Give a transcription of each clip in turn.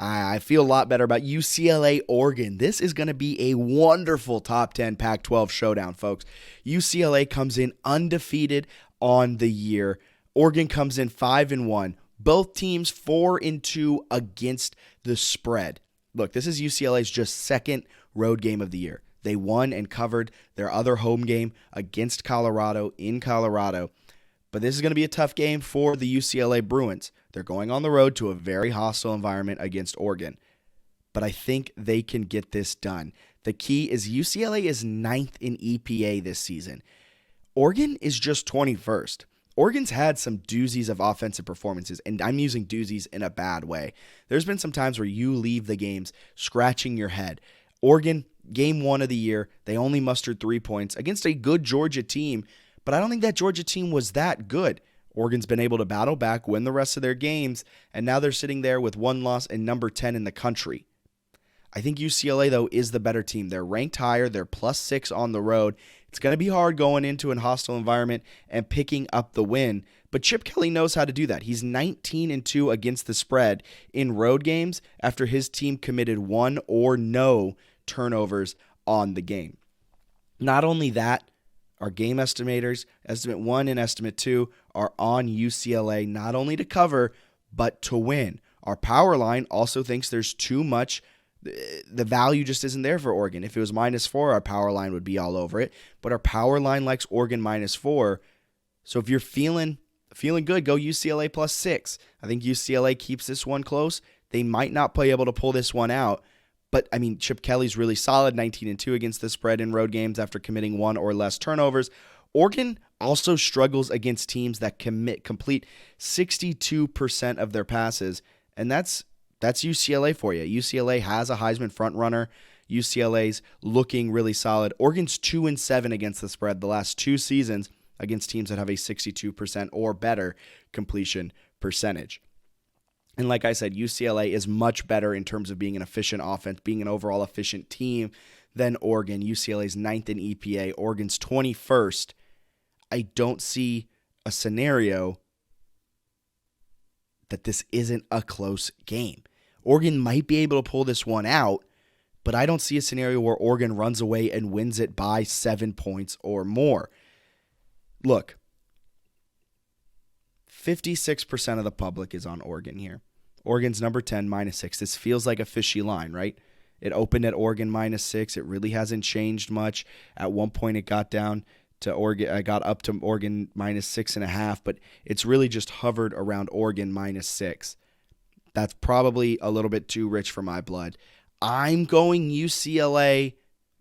I feel a lot better about UCLA, Oregon. This is going to be a wonderful top 10 Pac-12 showdown, folks. UCLA comes in undefeated on the year. Oregon comes in 5-1. Both teams 4-2 against the spread. Look, this is UCLA's just second road game of the year. They won and covered their other home game against Colorado in Colorado. But this is going to be a tough game for the UCLA Bruins. They're going on the road to a very hostile environment against Oregon. But I think they can get this done. The key is UCLA is 9th in EPA this season. Oregon is just 21st. Oregon's had some doozies of offensive performances, and I'm using doozies in a bad way. There's been some times where you leave the games scratching your head. Oregon, game 1 of the year, they only mustered 3 points against a good Georgia team, but I don't think that Georgia team was that good. Oregon's been able to battle back, win the rest of their games, and now they're sitting there with 1 loss and number 10 in the country. I think UCLA, though, is the better team. They're ranked higher. They're +6 on the road. It's going to be hard going into a hostile environment and picking up the win, but Chip Kelly knows how to do that. He's 19-2 against the spread in road games after his team committed 1 or no turnovers on the game. Not only that, our game estimators, Estimate 1 and Estimate 2, are on UCLA not only to cover, but to win. Our power line also thinks there's too much. The value just isn't there for Oregon. If it was -4, our power line would be all over it. But our power line likes Oregon -4. So if you're feeling good, go UCLA +6. I think UCLA keeps this one close. They might not be able to pull this one out. But, I mean, Chip Kelly's really solid, 19-2 against the spread in road games after committing 1 or less turnovers. Oregon also struggles against teams that complete 62% of their passes, and that's UCLA for you. UCLA has a Heisman frontrunner. UCLA's looking really solid. Oregon's 2-7 against the spread the last 2 seasons against teams that have a 62% or better completion percentage. And like I said, UCLA is much better in terms of being an efficient offense, being an overall efficient team than Oregon. UCLA's 9th in EPA. Oregon's 21st. I don't see a scenario that this isn't a close game. Oregon might be able to pull this one out, but I don't see a scenario where Oregon runs away and wins it by 7 points or more. Look, 56% of the public is on Oregon here. Oregon's number 10, -6. This feels like a fishy line, right? It opened at Oregon -6. It really hasn't changed much. At one point, it got down to Oregon. I got up to Oregon -6.5, but it's really just hovered around Oregon -6. That's probably a little bit too rich for my blood. I'm going UCLA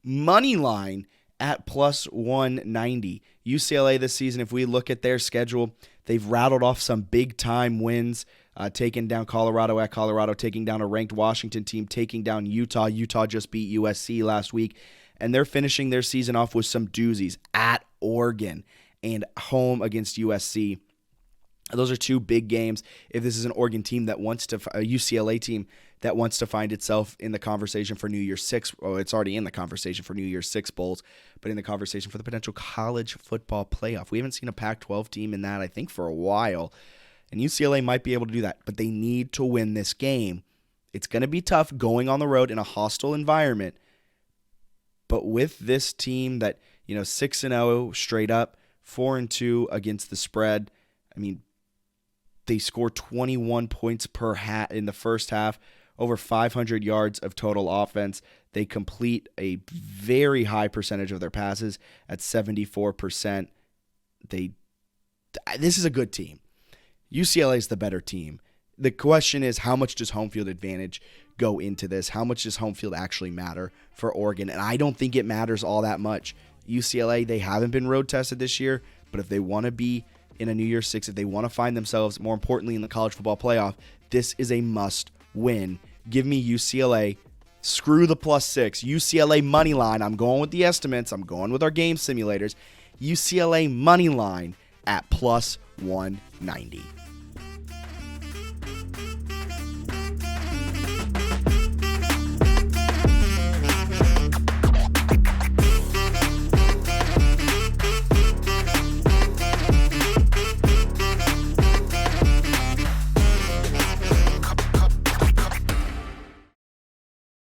money line at +190. UCLA this season, if we look at their schedule, they've rattled off some big-time wins, taking down Colorado at Colorado, taking down a ranked Washington team, taking down Utah. Utah just beat USC last week, and they're finishing their season off with some doozies at Oregon and home against USC. Those are 2 big games. If this is an Oregon team that wants to, a UCLA team that wants to find itself in the conversation for New Year's 6, well, it's already in the conversation for New Year's 6 bowls, but in the conversation for the potential college football playoff. We haven't seen a Pac-12 team in that, I think, for a while, and UCLA might be able to do that, but they need to win this game. It's going to be tough going on the road in a hostile environment, but with this team that, 6-0 straight up, 4-2 against the spread, I mean, they score 21 points per half in the first half, over 500 yards of total offense. They complete a very high percentage of their passes at 74%. This is a good team. UCLA is the better team. The question is, how much does home field advantage go into this? How much does home field actually matter for Oregon? And I don't think it matters all that much. UCLA, they haven't been road tested this year, but if they want to be in a New Year's 6, if they want to find themselves, more importantly, in the college football playoff, this is a must-win. Give me UCLA. Screw the +6. UCLA money line. I'm going with the estimates. I'm going with our game simulators. UCLA money line at +190.